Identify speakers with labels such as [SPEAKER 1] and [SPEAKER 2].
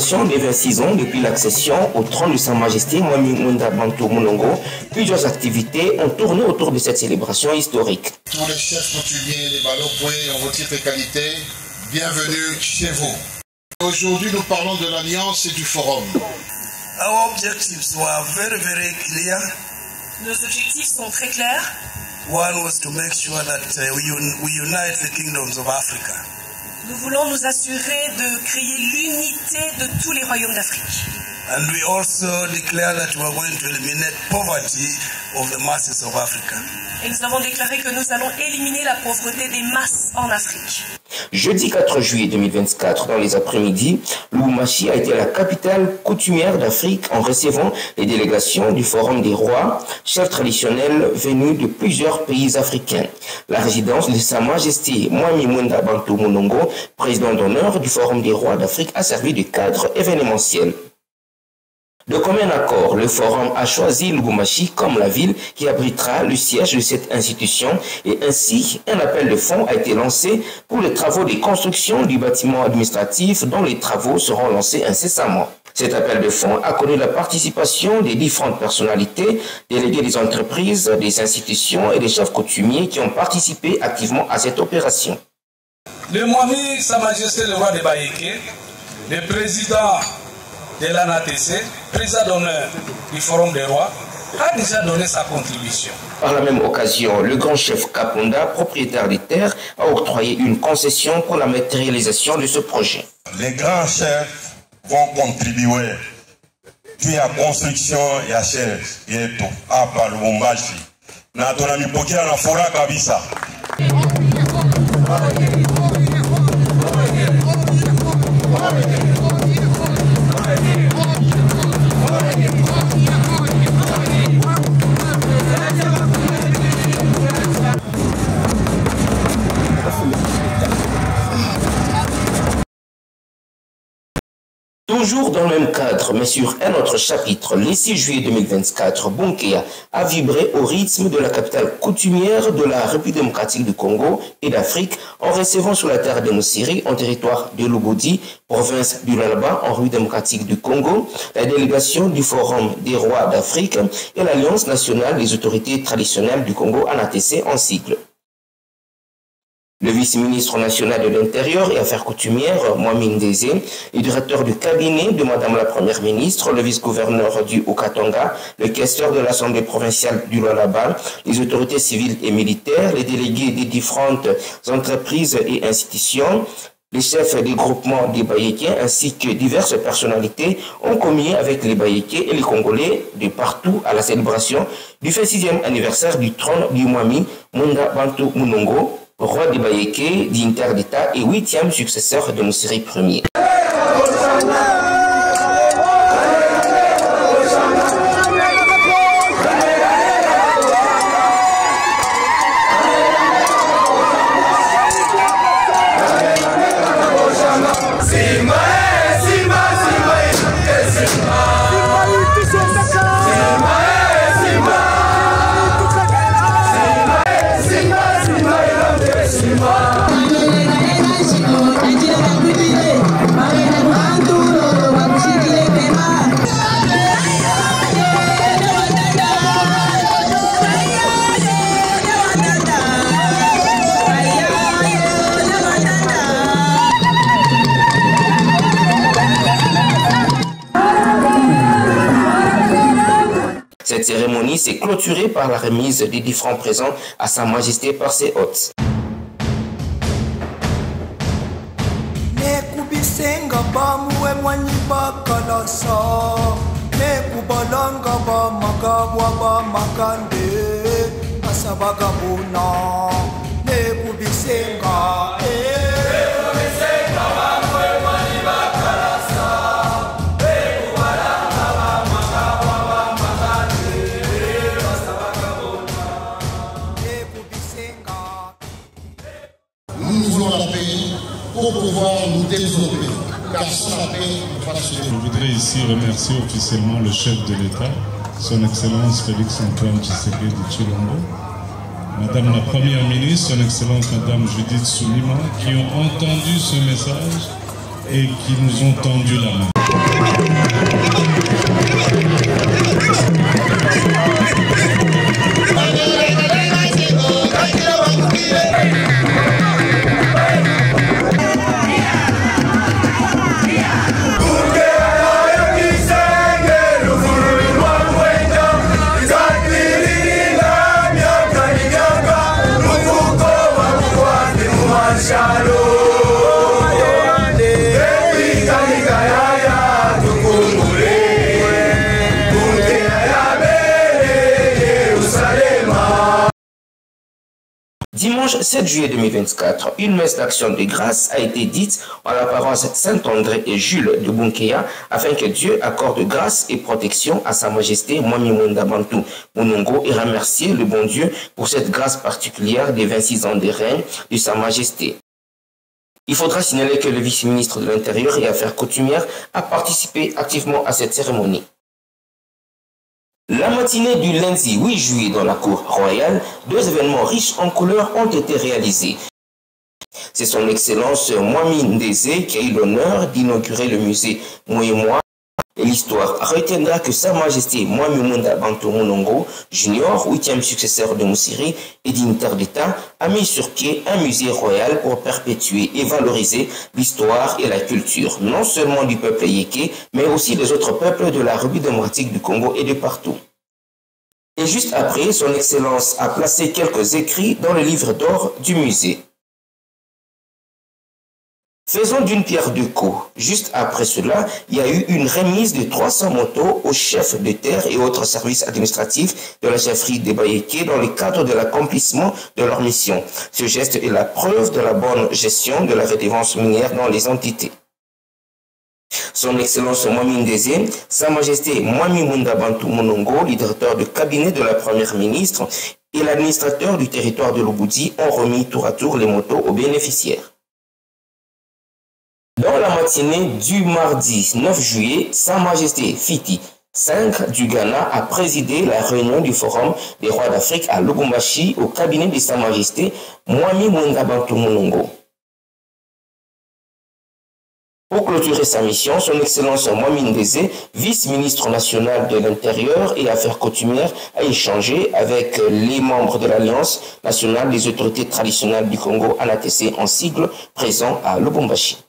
[SPEAKER 1] célébration des 26 ans depuis l'accession au trône de Sa Majesté Mwami Munda Bantou Mounongo, plusieurs activités ont tourné autour de cette célébration historique.
[SPEAKER 2] Tous les chefs coutumiers, les Balopoué en vos titres et qualités, bienvenue chez vous. Aujourd'hui, nous parlons de l'Alliance et du Forum.
[SPEAKER 3] Our objectives were very clear.
[SPEAKER 4] Nos objectifs sont très clairs.
[SPEAKER 3] One was to make sure that we unite the kingdoms of Africa.
[SPEAKER 4] Nous voulons nous assurer de créer l'unité de tous les royaumes d'Afrique.
[SPEAKER 3] And we also declare that we are going to eliminate poverty of the masses of Africa.
[SPEAKER 4] Et nous avons déclaré que nous allons éliminer la pauvreté des masses en Afrique.
[SPEAKER 1] Jeudi 4 juillet 2024, dans les après-midi, Lubumbashi a été la capitale coutumière d'Afrique en recevant les délégations du Forum des rois, chefs traditionnels venus de plusieurs pays africains. La résidence de Sa Majesté Mwami Munda Bantou Mounongo, président d'honneur du Forum des rois d'Afrique, a servi de cadre événementiel. De commun accord, le Forum a choisi Lubumbashi comme la ville qui abritera le siège de cette institution et ainsi un appel de fonds a été lancé pour les travaux de construction du bâtiment administratif dont les travaux seront lancés incessamment. Cet appel de fonds a connu la participation des différentes personnalités, délégués des entreprises, des institutions et des chefs coutumiers qui ont participé activement à cette opération.
[SPEAKER 5] Le Mwami Sa Majesté le roi de Baïké, le président de l'ANATC, président d'honneur du Forum des rois, a déjà donné sa contribution.
[SPEAKER 1] Par la même occasion, le grand chef Kaponda, propriétaire des terres, a octroyé une concession pour la matérialisation de ce projet.
[SPEAKER 6] Les grands chefs vont contribuer puis à construction ya chef yetu hapa Lubumbashi na tunamipokea na furaha kabisa.
[SPEAKER 1] Toujours dans le même cadre, mais sur un autre chapitre, le 6 juillet 2024, Bunkea a vibré au rythme de la capitale coutumière de la République démocratique du Congo et d'Afrique en recevant sur la terre de Moussiri, en territoire de Lobodi, province du Lualaba, en République démocratique du Congo, la délégation du Forum des rois d'Afrique et l'Alliance nationale des autorités traditionnelles du Congo, ANATC en sigle. Le vice-ministre national de l'Intérieur et Affaires coutumières, Mwami Ndeze, le directeur du cabinet de Madame la Première ministre, le vice-gouverneur du Haut-Katanga, le questeur de l'Assemblée provinciale du Lualaba, les autorités civiles et militaires, les délégués des différentes entreprises et institutions, les chefs des groupements des Baïékiens ainsi que diverses personnalités ont communié avec les Baïékiens et les Congolais de partout à la célébration du 26e anniversaire du trône du Mwami Munda Bantou Mounongo, roi des Baïéké, dignitaire d'État et 8e successeur de Moussiri Ier. Cette cérémonie s'est clôturée par la remise des différents présents à Sa Majesté par ses hôtes.
[SPEAKER 2] Nous voulons la paix pour pouvoir nous développer, car sans la paix, nous ne pas se développer.
[SPEAKER 7] Je voudrais ici remercier officiellement le chef de l'État, son Excellence Félix-Antoine Tshisekedi Tshilombo, Madame la Première ministre, son Excellence Madame Judith Soulima, qui ont entendu ce message et qui nous ont tendu la main.
[SPEAKER 1] Dimanche 7 juillet 2024, une messe d'action de grâce a été dite à la paroisse Saint-André et Jules de Bunkeya afin que Dieu accorde grâce et protection à Sa Majesté Mwami Munda Bantu Munongo et remercier le bon Dieu pour cette grâce particulière des 26 ans de règne de Sa Majesté. Il faudra signaler que le vice-ministre de l'Intérieur et Affaires coutumières a participé activement à cette cérémonie. La matinée du lundi 8 juillet dans la cour royale, deux événements riches en couleurs ont été réalisés. C'est son Excellence Mwami Ndeze qui a eu l'honneur d'inaugurer le musée Mouémois. Et l'histoire retiendra que Sa Majesté Mwami Munda Bantu Munongo Junior, 8e successeur de Moussiri et dignitaire d'État, a mis sur pied un musée royal pour perpétuer et valoriser l'histoire et la culture, non seulement du peuple yéké, mais aussi des autres peuples de la République démocratique du Congo et de partout. Et juste après, son Excellence a placé quelques écrits dans le livre d'or du musée. Faisons d'une pierre deux coups. Juste après cela, il y a eu une remise de 300 motos aux chefs de terre et autres services administratifs de la chefferie de Bayéké dans le cadre de l'accomplissement de leur mission. Ce geste est la preuve de la bonne gestion de la redevance minière dans les entités. Son Excellence Mwami Ndeze, Sa Majesté Mwami Munda Bantu Munongo, le directeur de cabinet de la Première ministre et l'administrateur du territoire de Lubudi ont remis tour à tour les motos aux bénéficiaires. Dans la matinée du mardi 9 juillet, Sa Majesté Fiti V du Ghana a présidé la réunion du Forum des rois d'Afrique à Lubumbashi au cabinet de Sa Majesté Mwami Munda Bantu Munongo. Pour clôturer sa mission, son Excellence Mwami Ndeze, vice-ministre national de l'Intérieur et Affaires coutumières, a échangé avec les membres de l'Alliance nationale des autorités traditionnelles du Congo, ANATC en sigle, présents à Lubumbashi.